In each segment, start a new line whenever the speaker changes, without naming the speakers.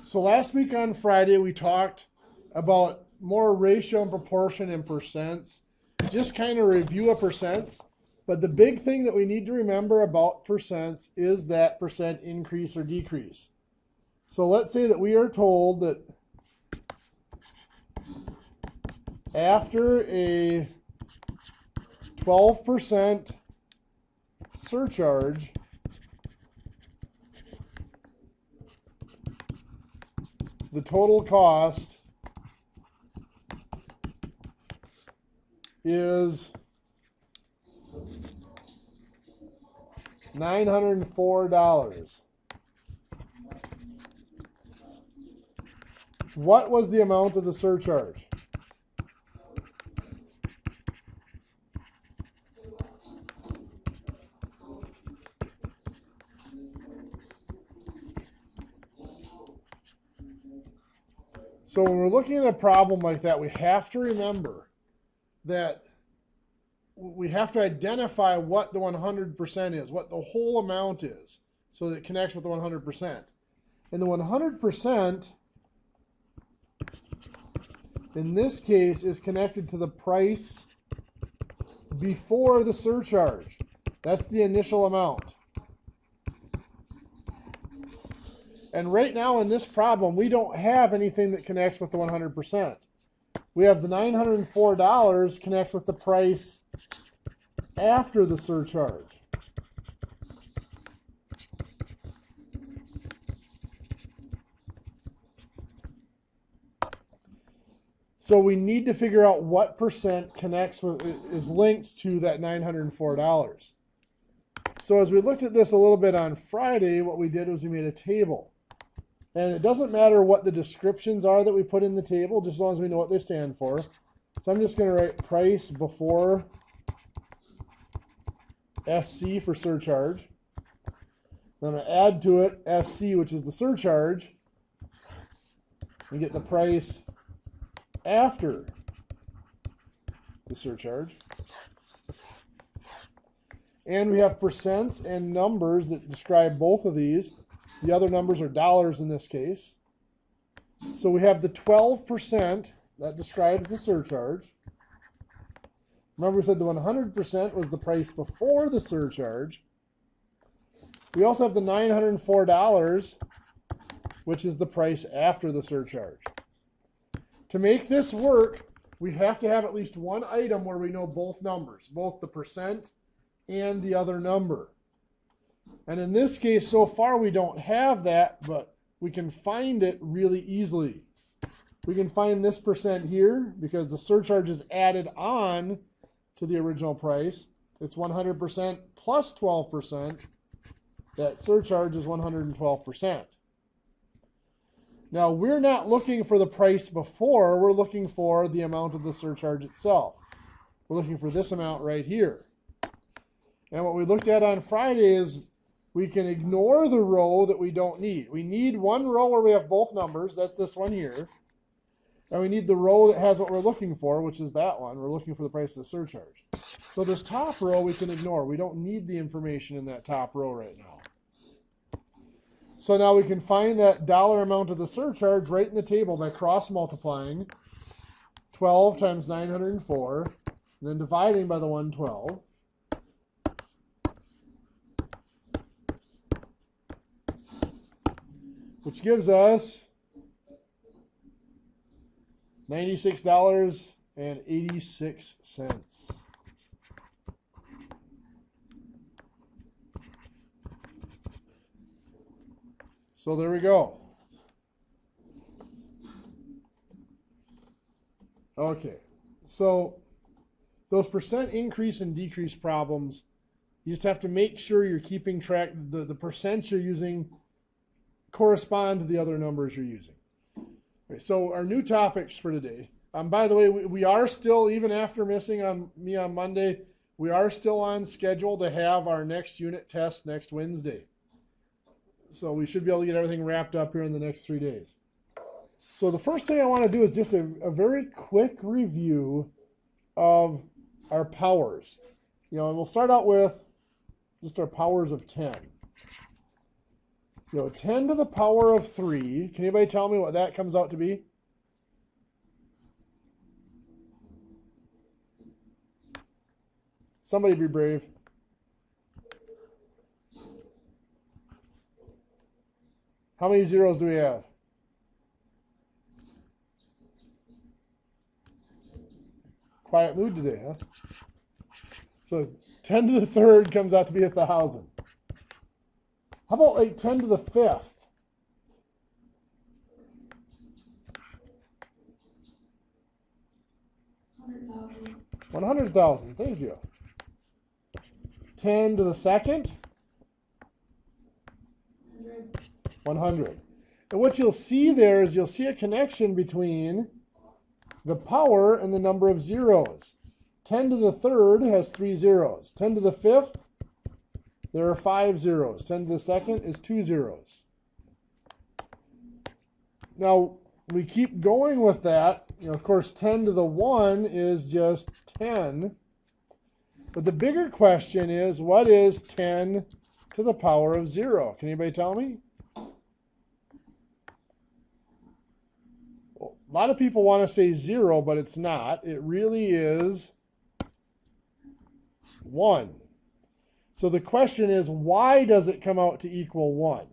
So last week on Friday, we talked about more ratio and proportion and percents. Just kind of review of percents. But the big thing that we need to remember about percents is that percent increase or decrease. So let's say that we are told that after a 12% surcharge, the total cost is $904. What was the amount of the surcharge? So when we're looking at a problem like that, we have to remember that we have to identify what the 100% is, what the whole amount is, so that it connects with the 100%. And the 100% in this case is connected to the price before the surcharge. That's the initial amount. And right now in this problem, we don't have anything that connects with the 100%. We have the $904 connects with the price after the surcharge. So we need to figure out what percent connects with, is linked to that $904. So as we looked at this a little bit on Friday, what we did was we made a table. And it doesn't matter what the descriptions are that we put in the table, just as long as we know what they stand for. So I'm just going to write price before SC for surcharge. I'm going to add to it SC, which is the surcharge. We get the price after the surcharge. And we have percents and numbers that describe both of these. The other numbers are dollars in this case. So we have the 12% that describes the surcharge. Remember we said the 100% was the price before the surcharge. We also have the $904, which is the price after the surcharge. To make this work, we have to have at least one item where we know both numbers, both the percent and the other number. And in this case, so far we don't have that, but we can find it really easily. We can find this percent here because the surcharge is added on to the original price. It's 100% plus 12%. That surcharge is 112%. Now, we're not looking for the price before. We're looking for the amount of the surcharge itself. We're looking for this amount right here. And what we looked at on Friday is we can ignore the row that we don't need. We need one row where we have both numbers. That's this one here. And we need the row that has what we're looking for, which is that one. We're looking for the price of the surcharge. So this top row we can ignore. We don't need the information in that top row right now. So now we can find that dollar amount of the surcharge right in the table by cross-multiplying 12 times 904, and then dividing by the 112. Which gives us $96.86. So there we go. Okay, so those percent increase and decrease problems, you just have to make sure you're keeping track. The percents you're using correspond to the other numbers you're using. Okay, so our new topics for today. By the way, we are still, even after missing me on Monday, we are still on schedule to have our next unit test next Wednesday. So we should be able to get everything wrapped up here in the next 3 days. So the first thing I want to do is just a very quick review of our powers. And we'll start out with just our powers of 10. 10 to the power of 3. Can anybody tell me what that comes out to be? Somebody be brave. How many zeros do we have? Quiet mood today, huh? So 10 to the third comes out to be 1,000. How about like 10 to the fifth? $100,000. Thank you. 10 to the second? 100. And what you'll see there is you'll see a connection between the power and the number of zeros. 10 to the third has 3 zeros. 10 to the fifth, there are 5 zeros. 10 to the second is 2 zeros. Now, we keep going with that. Of course, 10 to the 1 is just 10. But the bigger question is, what is 10 to the power of 0? Can anybody tell me? Well, a lot of people want to say 0, but it's not. It really is 1. So the question is, why does it come out to equal 1?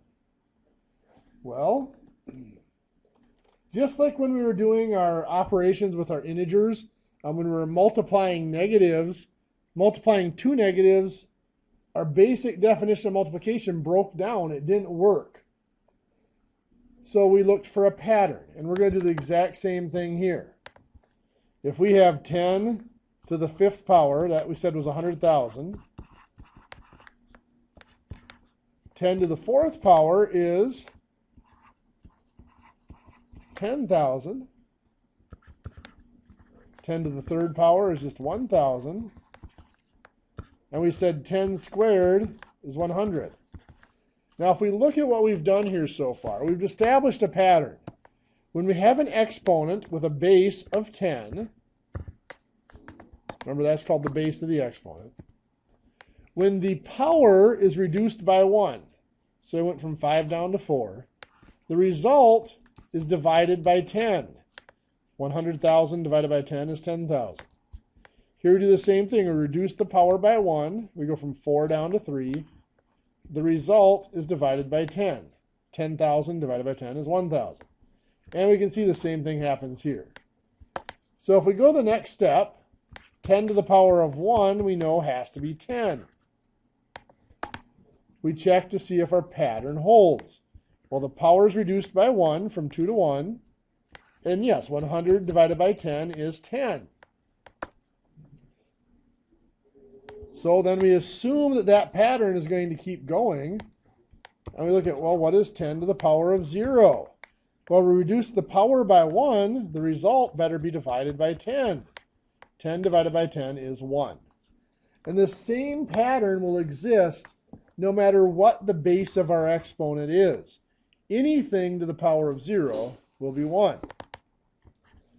Well, just like when we were doing our operations with our integers, when we were multiplying negatives, multiplying two negatives, our basic definition of multiplication broke down. It didn't work. So we looked for a pattern, and we're going to do the exact same thing here. If we have 10 to the fifth power, that we said was 100,000. 10 to the fourth power is 10,000. 10 to the third power is just 1,000. And we said 10 squared is 100. Now, if we look at what we've done here so far, we've established a pattern. When we have an exponent with a base of 10, remember that's called the base of the exponent, when the power is reduced by 1, so it went from 5 down to 4, the result is divided by 10. 100,000 divided by 10 is 10,000. Here we do the same thing. We reduce the power by 1. We go from 4 down to 3. The result is divided by 10. 10,000 divided by 10 is 1,000. And we can see the same thing happens here. So if we go the next step, 10 to the power of 1 we know has to be 10. We check to see if our pattern holds. Well, the power is reduced by 1 from 2 to 1. And yes, 100 divided by 10 is 10. So then we assume that that pattern is going to keep going. And we look at, well, what is 10 to the power of 0? Well, we reduce the power by 1. The result better be divided by 10. 10 divided by 10 is 1. And the same pattern will exist no matter what the base of our exponent is. Anything to the power of 0 will be 1.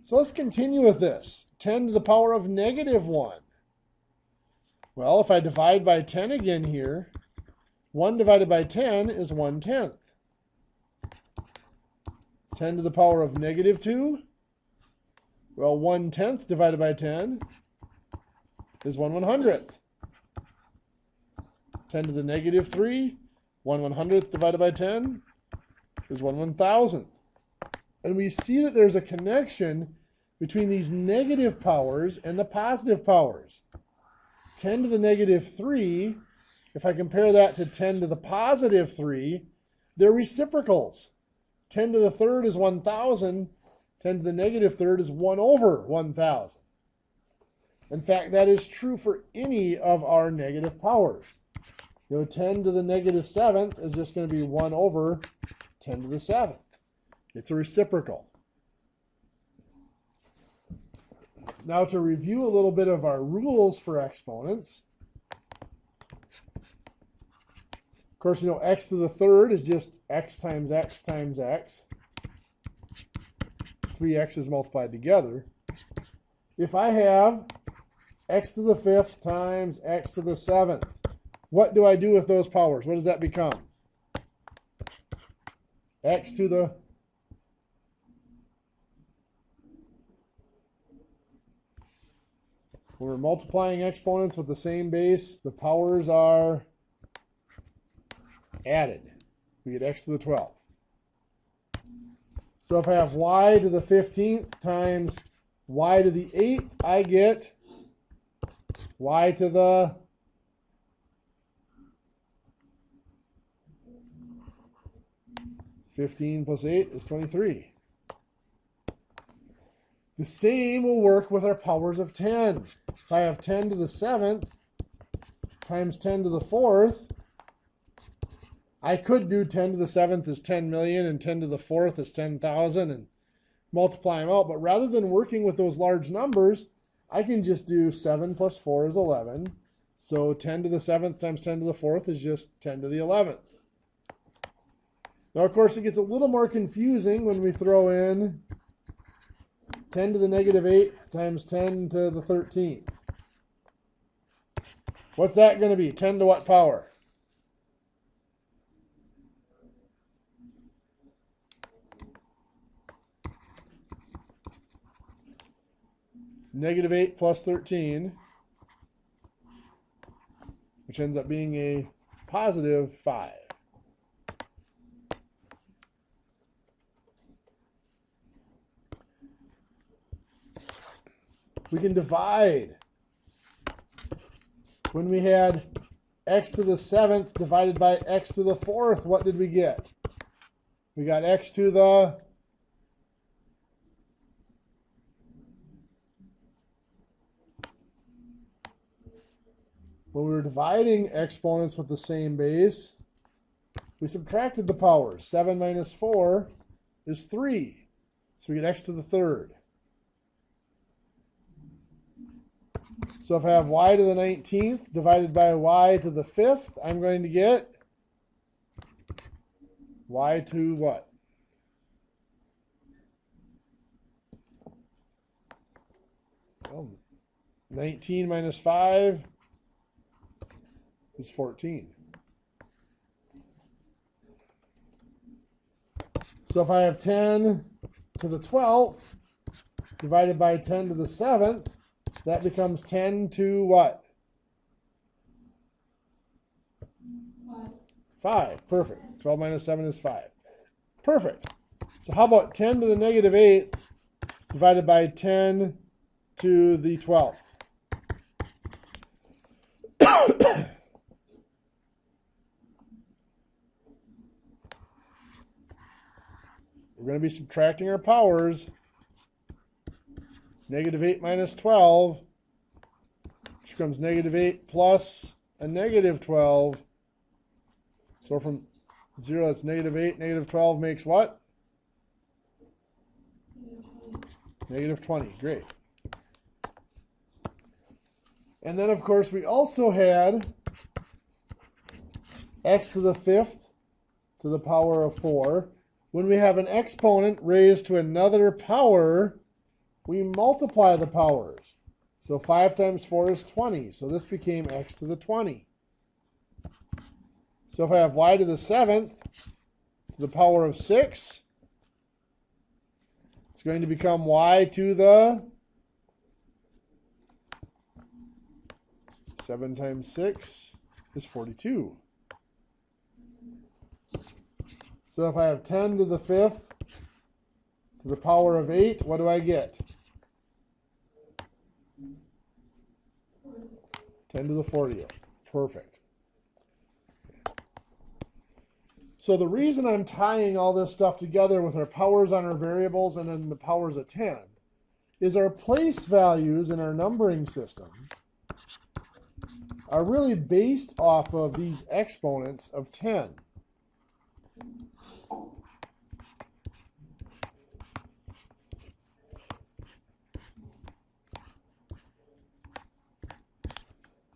So let's continue with this. 10 to the power of negative 1. Well, if I divide by 10 again here, 1 divided by 10 is 1/10. 10 to the power of negative 2. Well, 1/10 divided by 10 is 1/100th. 10 to the negative 3, 1/100th divided by 10 is 1/1000th. And we see that there's a connection between these negative powers and the positive powers. 10 to the negative 3, if I compare that to 10 to the positive 3, they're reciprocals. 10 to the third is 1,000. 10 to the negative third is 1 over 1,000. In fact, that is true for any of our negative powers. 10 to the negative 7th is just going to be 1 over 10 to the 7th. It's a reciprocal. Now to review a little bit of our rules for exponents. Of course, x to the third is just x times x times x. 3 x's multiplied together. If I have x to the fifth times x to the seventh, what do I do with those powers? What does that become? x to the when we're multiplying exponents with the same base, the powers are added. We get x to the 12th. So if I have y to the 15th times y to the 8th, I get y to the 15 plus 8 is 23. The same will work with our powers of 10. If I have 10 to the 7th times 10 to the 4th, I could do 10 to the 7th is 10 million and 10 to the 4th is 10,000 and multiply them out. But rather than working with those large numbers, I can just do 7 plus 4 is 11. So 10 to the 7th times 10 to the 4th is just 10 to the 11th. Now, of course, it gets a little more confusing when we throw in 10 to the negative 8 times 10 to the 13th. What's that going to be? 10 to what power? It's negative 8 plus 13, which ends up being a positive 5. We can divide. When we had x to the 7th divided by x to the 4th, what did we get? We got x to the when we were dividing exponents with the same base, we subtracted the powers. 7 minus 4 is 3. So we get x to the 3rd. So if I have y to the 19th divided by y to the 5th, I'm going to get y to what? Well, 19 minus 5 is 14. So if I have 10 to the 12th divided by 10 to the 7th, that becomes 10 to what? 5. Perfect. 12 minus 7 is 5. Perfect. So how about 10 to the negative 8th divided by 10 to the 12th? We're going to be subtracting our powers. Negative 8 minus 12, which becomes negative 8 plus a negative 12. So from 0, that's negative 8. Negative 12 makes what? Negative 20. Great. And then, of course, we also had x to the 5th to the power of 4. When we have an exponent raised to another power, we multiply the powers. So 5 times 4 is 20. So this became x to the 20. So if I have y to the 7th to the power of 6, it's going to become y to the 7 times 6 is 42. So if I have 10 to the 5th to the power of 8, what do I get? 10 to the 40th. Perfect. So the reason I'm tying all this stuff together with our powers on our variables and then the powers of 10 is our place values in our numbering system are really based off of these exponents of 10.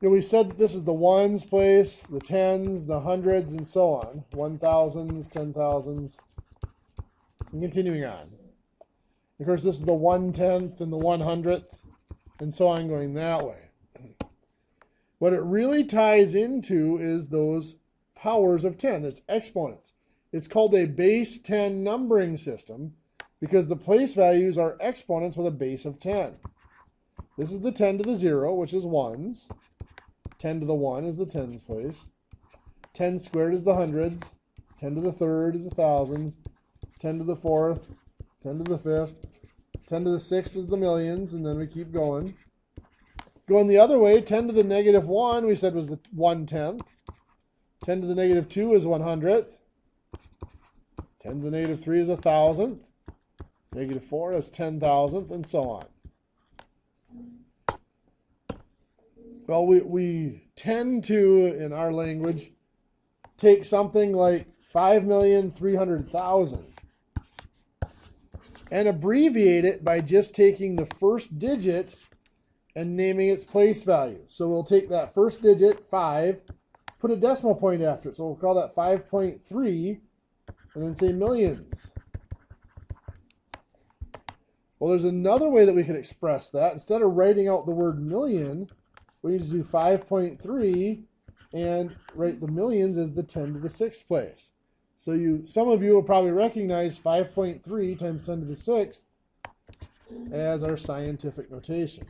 We said that this is the ones place, the tens, the hundreds, and so on. 1,000s, 10,000s, and continuing on. Of course, this is the 1/10th and the 100th, and so on going that way. What it really ties into is those powers of 10. It's exponents. It's called a base 10 numbering system because the place values are exponents with a base of 10. This is the 10 to the 0, which is ones. 10 to the 1 is the tens place. 10 squared is the hundreds. 10 to the third is the thousands. 10 to the fourth. 10 to the fifth. 10 to the sixth is the millions, and then we keep going. Going the other way, 10 to the negative 1 we said was the 1/10. 10 to the negative 2 is 100th. 10 to the negative 3 is 1,000th. Negative 4 is 10,000th, and so on. Well, we tend to, in our language, take something like 5,300,000 and abbreviate it by just taking the first digit and naming its place value. So we'll take that first digit, 5, put a decimal point after it. So we'll call that 5.3, and then say millions. Well, there's another way that we could express that. Instead of writing out the word million, we need to do 5.3 and write the millions as the 10 to the 6th place. So some of you will probably recognize 5.3 times 10 to the 6th as our scientific notation.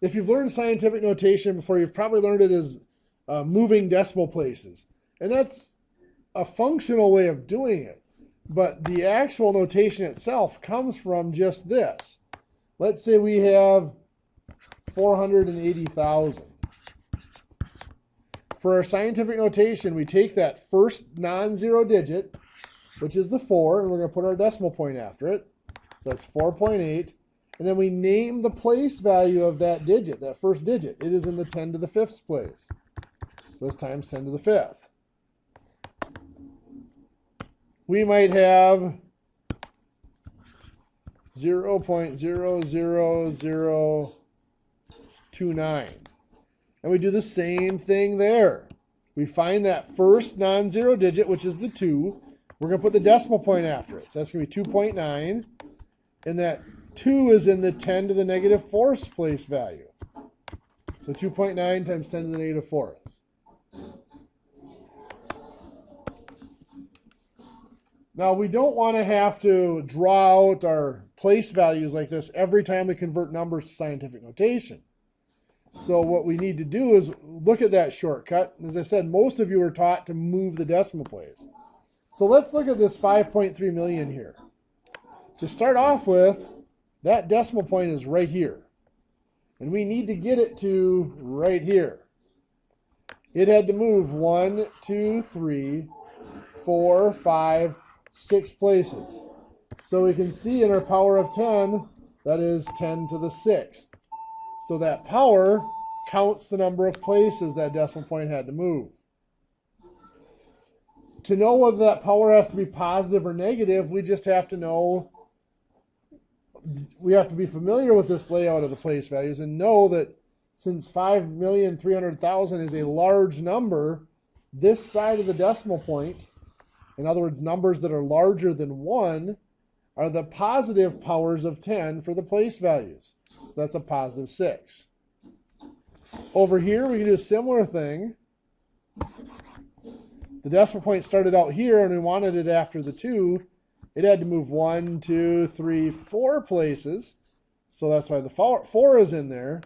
If you've learned scientific notation before, you've probably learned it as moving decimal places. And that's a functional way of doing it. But the actual notation itself comes from just this. Let's say we have 480,000. For our scientific notation, we take that first non-zero digit, which is the 4, and we're going to put our decimal point after it. So that's 4.8. And then we name the place value of that digit, that first digit. It is in the 10 to the 5th place. So it's times 10 to the 5th. We might have 0.00029. And we do the same thing there. We find that first non-zero digit, which is the 2. We're going to put the decimal point after it. So that's going to be 2.9. And that 2 is in the 10 to the negative 4th place value. So 2.9 times 10 to the negative 4th. Now, we don't want to have to draw out our place values like this every time we convert numbers to scientific notation. So what we need to do is look at that shortcut. As I said, most of you are taught to move the decimal place. So let's look at this 5.3 million here. To start off with, that decimal point is right here. And we need to get it to right here. It had to move 1, 2, 3, 4, 5, 6 places. So we can see in our power of 10, that is 10 to the 6th. So that power counts the number of places that decimal point had to move. To know whether that power has to be positive or negative, we just have to know, we have to be familiar with this layout of the place values and know that since 5,300,000 is a large number, this side of the decimal point, in other words, numbers that are larger than 1, are the positive powers of 10 for the place values. So that's a positive 6. Over here, we can do a similar thing. The decimal point started out here, and we wanted it after the 2. It had to move 1, 2, 3, 4 places. So that's why the 4 is in there.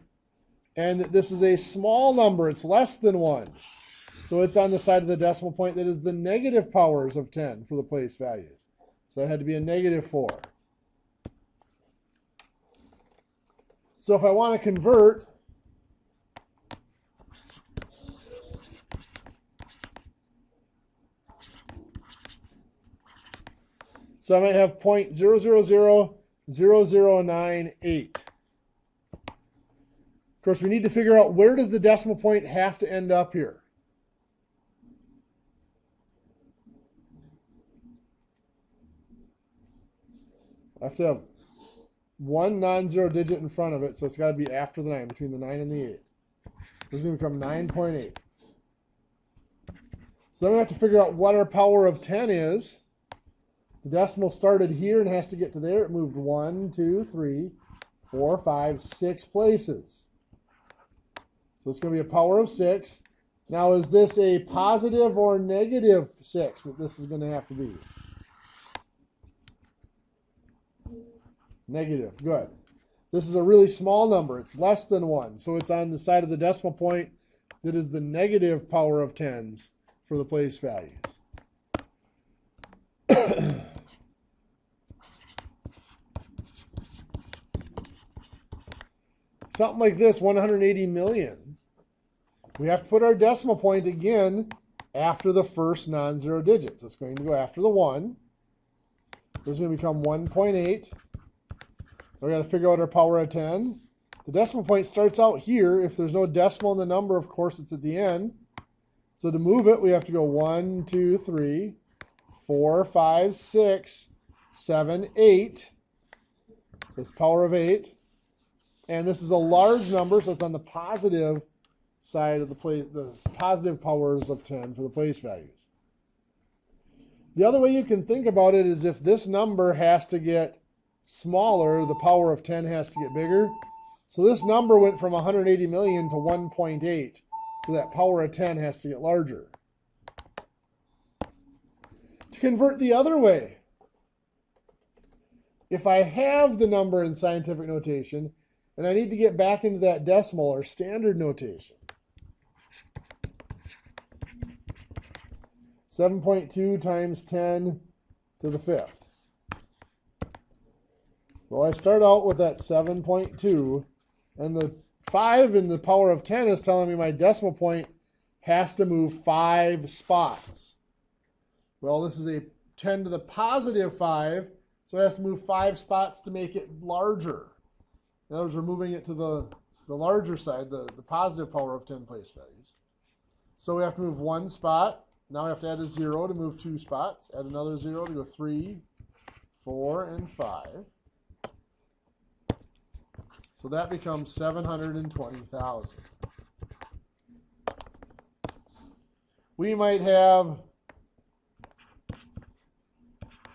And this is a small number. It's less than 1. So it's on the side of the decimal point that is the negative powers of 10 for the place values. So it had to be a negative 4. So if I want to convert, so I might have 0.0000098. Of course, we need to figure out where does the decimal point have to end up here. I have to have one non-zero digit in front of it, so it's got to be after the 9, between the 9 and the 8. This is going to become 9.8. So then we have to figure out what our power of 10 is. The decimal started here and has to get to there. It moved 1, 2, 3, 4, 5, 6 places. So it's going to be a power of 6. Now, is this a positive or negative 6 that this is going to have to be? Negative. Good. This is a really small number. It's less than 1. So it's on the side of the decimal point that is the negative power of 10s for the place values. Something like this, 180 million. We have to put our decimal point again after the first non-zero digit. So it's going to go after the 1. This is going to become 1.8. We've got to figure out our power of 10. The decimal point starts out here. If there's no decimal in the number, of course, it's at the end. So to move it, we have to go 1, 2, 3, 4, 5, 6, 7, 8. So it's power of 8. And this is a large number, so it's on the positive side of the positive powers of 10 for the place values. The other way you can think about it is if this number has to get smaller, the power of 10 has to get bigger. So this number went from 180 million to 1.8. So that power of 10 has to get larger. To convert the other way, if I have the number in scientific notation and I need to get back into that decimal or standard notation, 7.2 times 10 to the 5th. Well, I start out with that 7.2, and the 5 in the power of 10 is telling me my decimal point has to move 5 spots. Well, this is a 10 to the positive 5, so it has to move 5 spots to make it larger. In other words, we're moving it to the larger side, the positive power of 10 place values. So we have to move 1 spot. Now we have to add a 0 to move 2 spots. Add another 0 to go 3, 4, and 5. So that becomes 720,000. We might have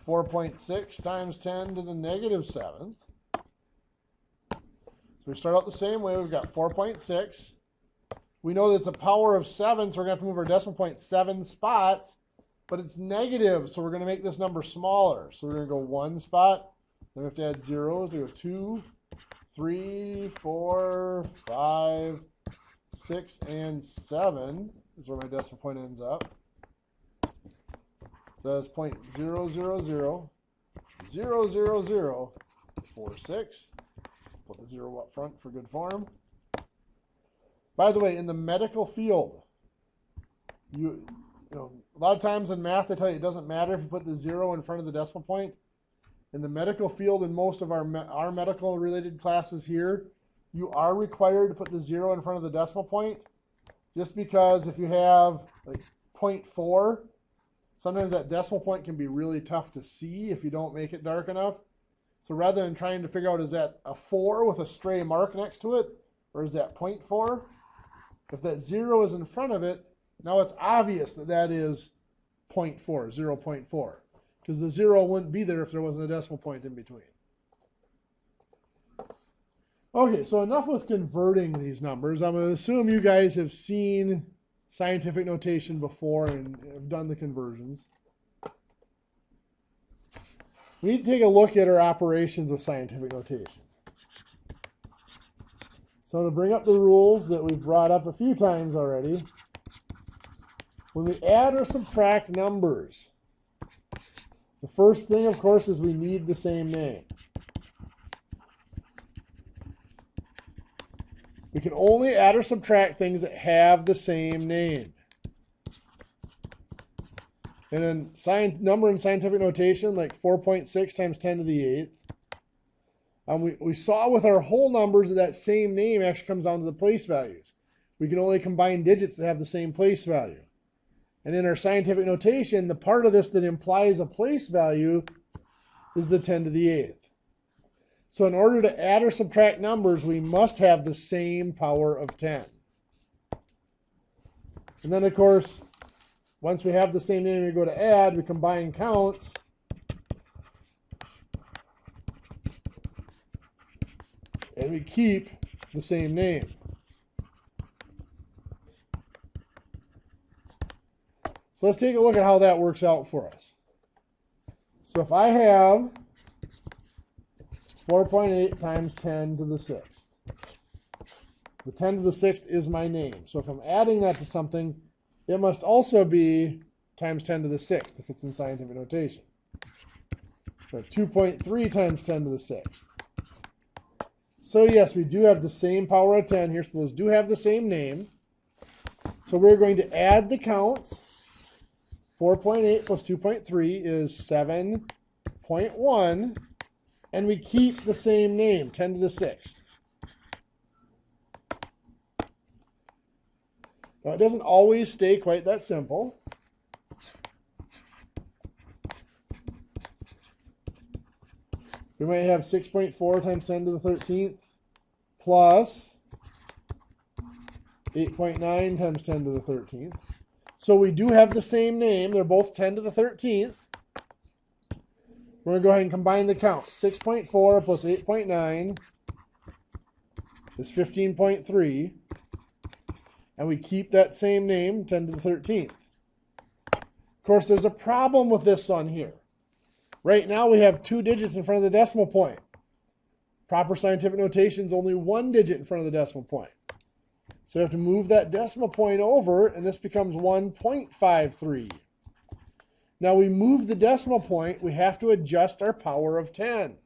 4.6 times 10 to the negative 7th. So we start out the same way. We've got 4.6. We know that it's a power of 7, so we're going to have to move our decimal point 7 spots, but it's negative, so we're going to make this number smaller. So we're going to go 1 spot, then we have to add zeros. We go 2, 3, 4, 5, 6, and 7 is where my decimal point ends up. So that's 0.0000046. Put the 0 up front for good form. By the way, in the medical field, you know, a lot of times in math they tell you it doesn't matter if you put the 0 in front of the decimal point. In the medical field, in most of our medical related classes here, you are required to put the 0 in front of the decimal point, just because if you have like 0.4, sometimes that decimal point can be really tough to see if you don't make it dark enough. So rather than trying to figure out is that a 4 with a stray mark next to it, or is that 0.4? If that 0 is in front of it, now it's obvious that that is 0.4, 0.4. Because the 0 wouldn't be there if there wasn't a decimal point in between. Okay, so enough with converting these numbers. I'm going to assume you guys have seen scientific notation before and have done the conversions. We need to take a look at our operations with scientific notation. So I'm going to bring up the rules that we've brought up a few times already. When we add or subtract numbers, the first thing, of course, is we need the same name. We can only add or subtract things that have the same name. And then number in scientific notation, like 4.6 times 10 to the 8th. We saw with our whole numbers that same name actually comes down to the place values. We can only combine digits that have the same place value. And in our scientific notation, the part of this that implies a place value is the 10 to the 8th. So in order to add or subtract numbers, we must have the same power of 10. And then, of course, once we have the same name, we go to add, we combine counts. And we keep the same name. So let's take a look at how that works out for us. So if I have 4.8 times 10 to the 6th, the 10 to the 6th is my name. So if I'm adding that to something, it must also be times 10 to the 6th if it's in scientific notation. So 2.3 times 10 to the 6th. So yes, we do have the same power of 10 here, so those do have the same name. So we're going to add the counts. 4.8 plus 2.3 is 7.1, and we keep the same name, 10 to the 6th. Now, it doesn't always stay quite that simple. We might have 6.4 times 10 to the 13th plus 8.9 times 10 to the 13th. So we do have the same name. They're both 10 to the 13th. We're going to go ahead and combine the counts. 6.4 plus 8.9 is 15.3. And we keep that same name, 10 to the 13th. Of course, there's a problem with this on here. Right now, we have 2 digits in front of the decimal point. Proper scientific notation is only 1 digit in front of the decimal point. So we have to move that decimal point over, and this becomes 1.53. Now we move the decimal point, we have to adjust our power of 10.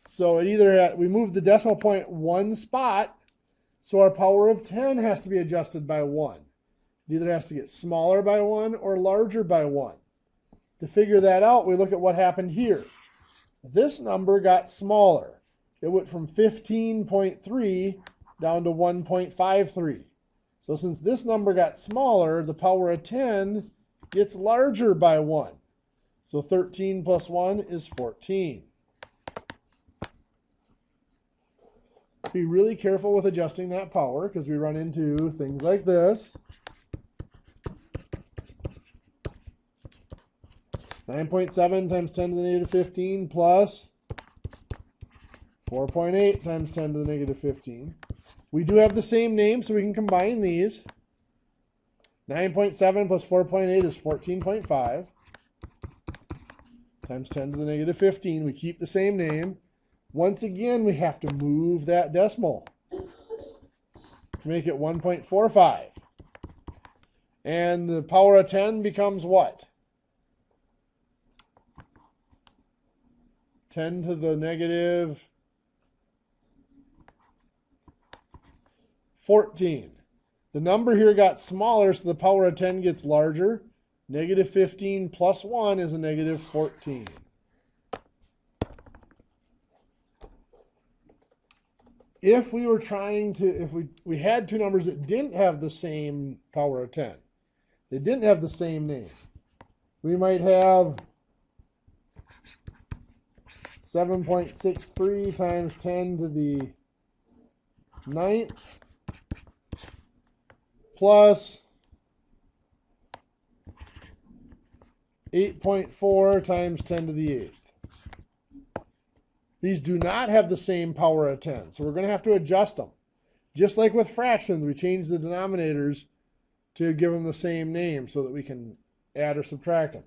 So we move the decimal point 1 spot, so our power of 10 has to be adjusted by 1. It either has to get smaller by 1 or larger by 1. To figure that out, we look at what happened here. This number got smaller. It went from 15.3 down to 1.53. So since this number got smaller, the power of 10 gets larger by 1. So 13 plus 1 is 14. Be really careful with adjusting that power because we run into things like this. 9.7 times 10 to the negative 15 plus 4.8 times 10 to the negative 15. We do have the same name, so we can combine these. 9.7 plus 4.8 is 14.5 times 10 to the negative 15. We keep the same name. Once again, we have to move that decimal to make it 1.45. And the power of 10 becomes what? 10 to the negative 14. The number here got smaller, so the power of 10 gets larger. Negative 15 plus 1 is a negative 14. If we were trying to, if we had 2 numbers that didn't have the same power of 10, they didn't have the same name, we might have 7.63 times 10 to the 9th plus 8.4 times 10 to the 8th. These do not have the same power of 10, so we're going to have to adjust them. Just like with fractions, we change the denominators to give them the same name so that we can add or subtract them.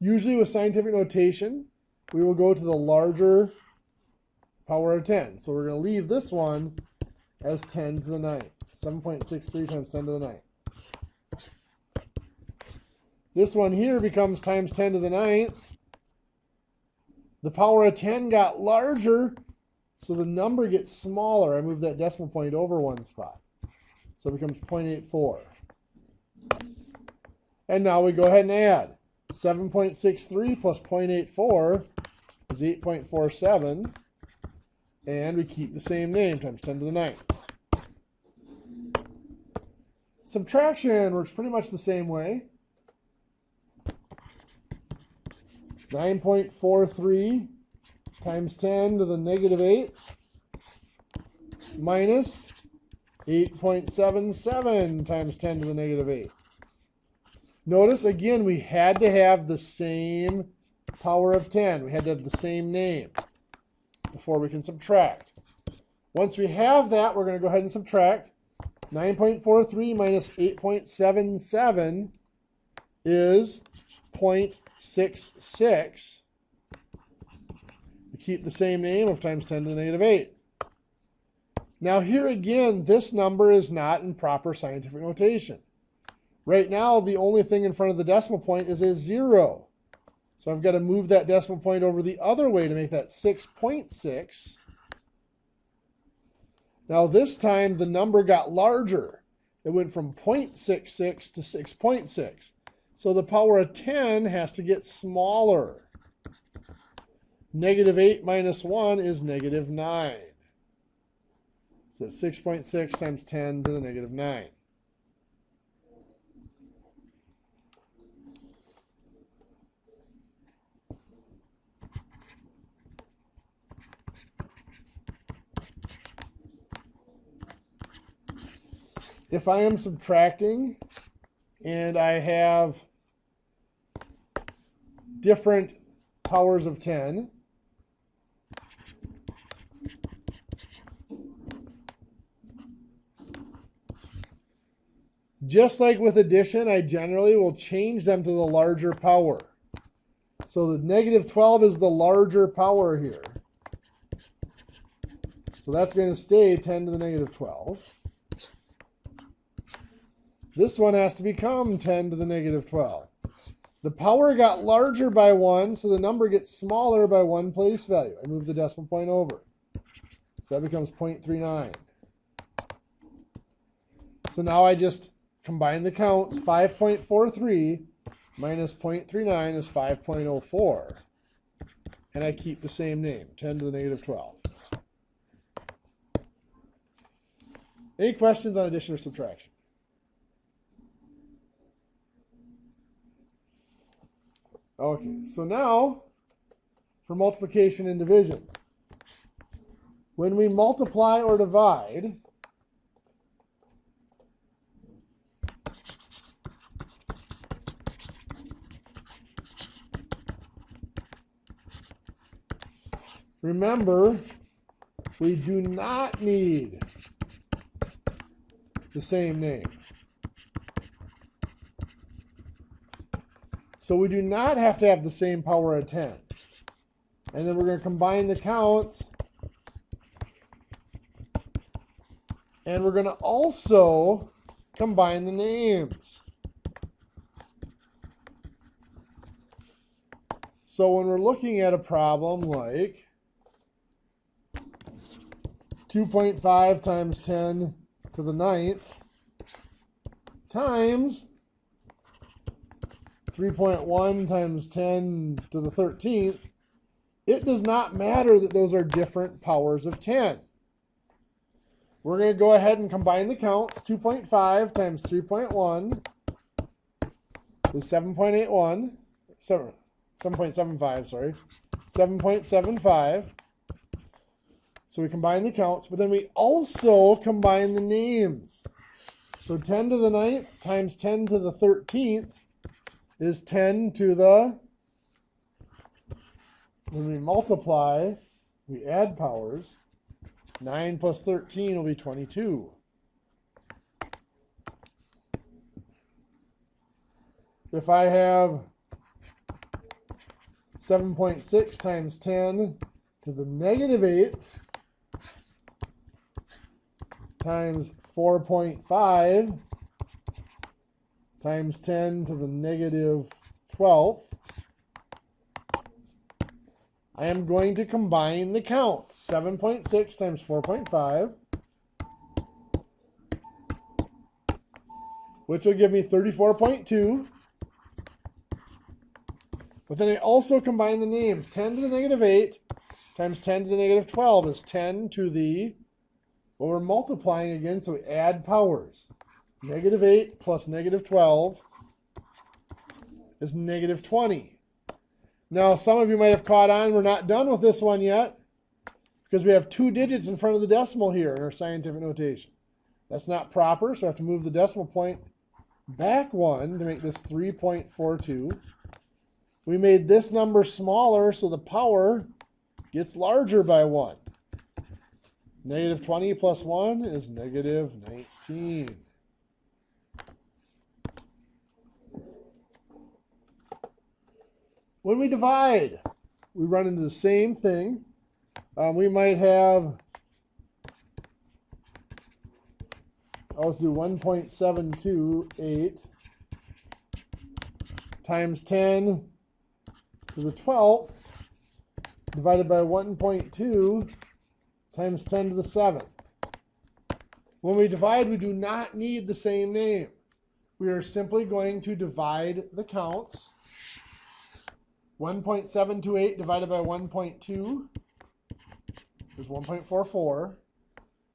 Usually with scientific notation, we will go to the larger power of 10. So we're going to leave this one as 10 to the 9th. 7.63 times 10 to the 9th. This one here becomes times 10 to the 9th. The power of 10 got larger, so the number gets smaller. I moved that decimal point over 1 spot. So it becomes 0.84. And now we go ahead and add. 7.63 plus 0.84 is 8.47. And we keep the same name, times 10 to the 9th. Subtraction works pretty much the same way. 9.43 times 10 to the negative 8th minus 8.77 times 10 to the negative 8. Notice, again, we had to have the same power of 10. We had to have the same name before we can subtract. Once we have that, we're going to go ahead and subtract. 9.43 minus 8.77 is 0.66. We keep the same name of times 10 to the negative 8. Now here again, this number is not in proper scientific notation. Right now, the only thing in front of the decimal point is a 0. So I've got to move that decimal point over the other way to make that 6.6. Now this time, the number got larger. It went from 0.66 to 6.6. So the power of 10 has to get smaller. Negative 8 minus 1 is negative 9. So that's 6.6 times 10 to the negative 9. If I am subtracting and I have different powers of 10, just like with addition, I generally will change them to the larger power. So the negative 12 is the larger power here. So that's going to stay 10 to the negative 12. This one has to become 10 to the negative 12. The power got larger by 1, so the number gets smaller by 1 place value. I move the decimal point over. So that becomes 0.39. So now I just combine the counts. 5.43 minus 0.39 is 5.04. And I keep the same name, 10 to the negative 12. Any questions on addition or subtraction? Okay, so now for multiplication and division. When we multiply or divide, remember, we do not need the same name. So we do not have to have the same power of 10. And then we're going to combine the counts. And we're going to also combine the names. So when we're looking at a problem like 2.5 times 10 to the 9th times 3.1 times 10 to the 13th, it does not matter that those are different powers of 10. We're going to go ahead and combine the counts. 2.5 times 3.1 is 7.81, 7.75, sorry, 7.75. So we combine the counts, but then we also combine the names. So 10 to the 9th times 10 to the 13th is 10 to the, when we multiply, we add powers. 9 plus 13 will be 22. If I have 7.6 times 10 to the negative 8 times 4.5 times 10 to the negative 12th, I am going to combine the counts. 7.6 times 4.5, which will give me 34.2. But then I also combine the names. 10 to the negative 8 times 10 to the negative 12 is 10 to the, well, we're multiplying again, so we add powers. Negative 8 plus negative 12 is negative 20. Now, some of you might have caught on, we're not done with this one yet because we have 2 digits in front of the decimal here in our scientific notation. That's not proper, so I have to move the decimal point back 1 to make this 3.42. We made this number smaller, so the power gets larger by 1. Negative 20 plus 1 is negative 19. When we divide, we run into the same thing. We might have, let's do 1.728 times 10 to the 12th divided by 1.2 times 10 to the 7th. When we divide, we do not need the same name. We are simply going to divide the counts. 1.728 divided by 1.2 is 1.44.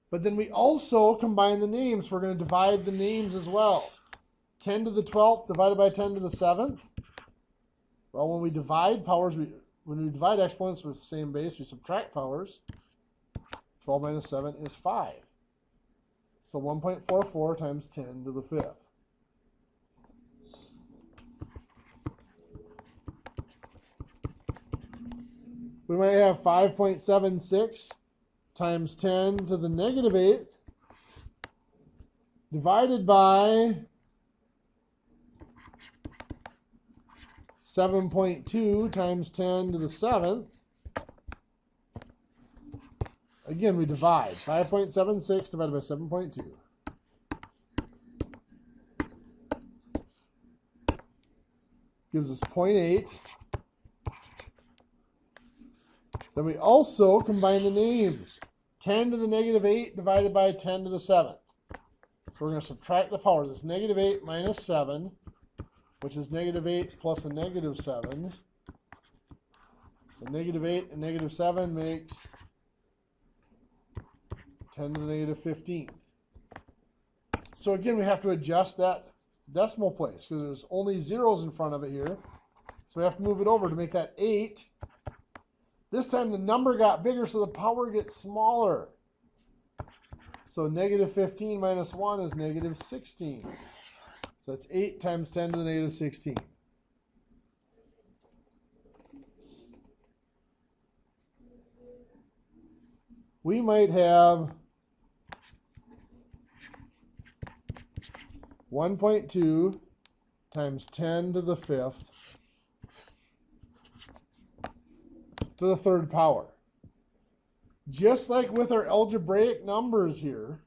But then we also combine the names. We're going to divide the names as well. 10 to the 12th divided by 10 to the 7th. Well, when we divide powers, when we divide exponents with the same base, we subtract powers. 12 minus 7 is 5. So 1.44 times 10 to the 5th. We might have 5.76 times 10 to the negative 8th divided by 7.2 times 10 to the 7th. Again, we divide. 5.76 divided by 7.2. Gives us 0.8. Then we also combine the names. 10 to the negative 8 divided by 10 to the 7th. So we're going to subtract the power. This negative 8 minus 7, which is negative 8 plus a negative 7. So negative 8 and negative 7 makes 10 to the negative 15th. So again, we have to adjust that decimal place because there's only zeros in front of it here. So we have to move it over to make that 8. This time the number got bigger, so the power gets smaller. So negative 15 minus 1 is negative 16. So that's 8 times 10 to the negative 16. We might have 1.2 times 10 to the 5th to the 3rd power. Just like with our algebraic numbers here,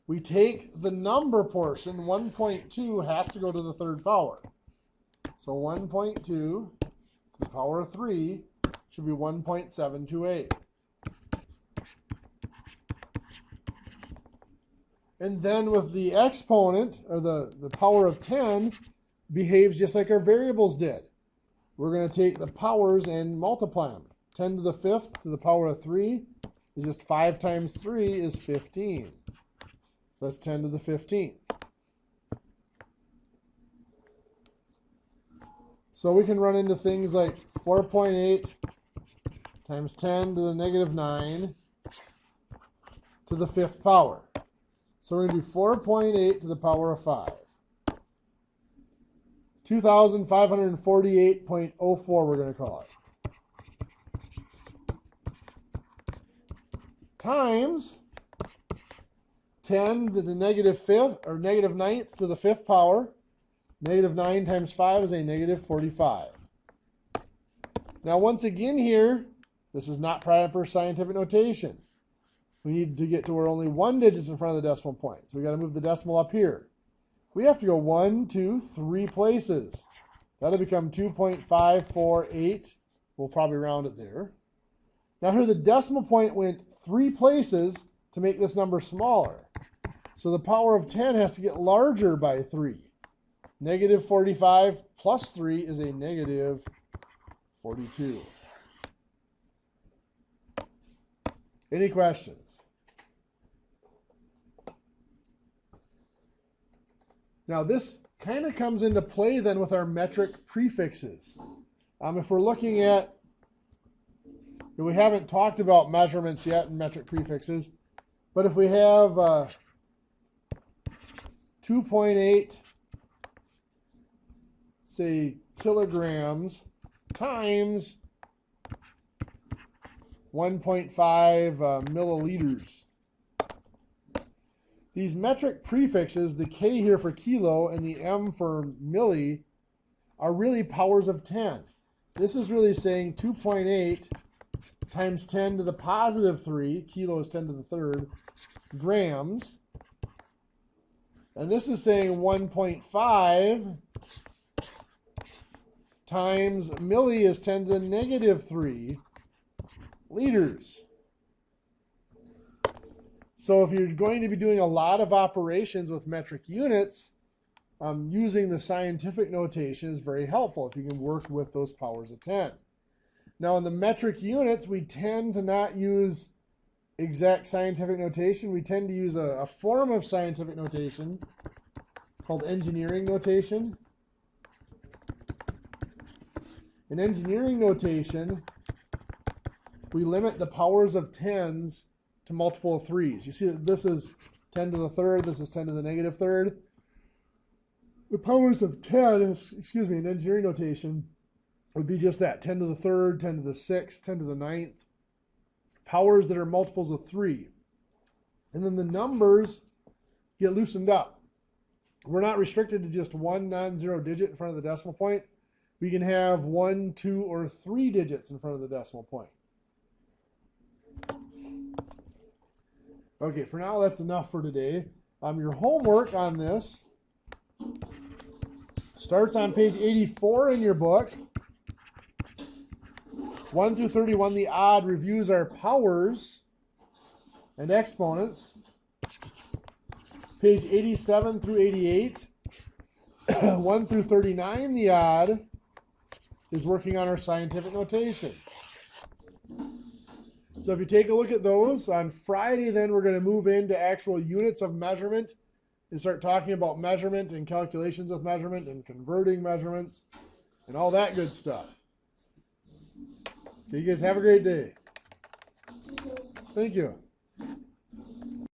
we take the number portion, 1.2 has to go to the 3rd power. So 1.2 to the power of 3 should be 1.728. And then with the exponent, or the power of 10, behaves just like our variables did. We're going to take the powers and multiply them. 10 to the 5th to the power of 3 is just 5 times 3 is 15. So that's 10 to the 15th. So we can run into things like 4.8 times 10 to the negative 9 to the 5th power. So we're going to do 4.8 to the power of 5. 2,548.04 we're going to call it. Times 10 to the negative 5th, or negative 9th to the 5th power. Negative 9 times 5 is a negative 45. Now once again here, this is not proper scientific notation. We need to get to where only 1 digit's in front of the decimal point. So we got to move the decimal up here. We have to go 1, 2, 3 places. That'll become 2.548. We'll probably round it there. Now here the decimal point went 3 places to make this number smaller. So the power of 10 has to get larger by 3. Negative 45 plus 3 is a negative 42. Any questions? Now this kind of comes into play then with our metric prefixes. If we're looking at, we haven't talked about measurements yet in metric prefixes, but if we have 2.8, say, kilograms times 1.5 milliliters. These metric prefixes, the K here for kilo and the M for milli, are really powers of 10. this is really saying 2.8 times 10 to the positive 3, kilos 10 to the third, grams. And this is saying 1.5 times milli is 10 to the negative 3 liters. So if you're going to be doing a lot of operations with metric units, using the scientific notation is very helpful if you can work with those powers of 10. Now in the metric units, we tend to not use exact scientific notation. We tend to use a form of scientific notation called engineering notation. In engineering notation, we limit the powers of 10s to multiple of 3s. You see that this is 10 to the third, this is 10 to the negative third. The powers of 10, in engineering notation, would be just that, 10 to the third, 10 to the sixth, 10 to the ninth. Powers that are multiples of 3. And then the numbers get loosened up. We're not restricted to just one non-zero digit in front of the decimal point. We can have 1, 2, or 3 digits in front of the decimal point. Okay, for now that's enough for today. Your homework on this starts on page 84 in your book. 1 through 31, the odd reviews our powers and exponents. Page 87 through 88, 1 through 39, the odd is working on our scientific notation. So if you take a look at those, on Friday then we're going to move into actual units of measurement and start talking about measurement and calculations with measurement and converting measurements and all that good stuff. Okay, you guys have a great day. Thank you.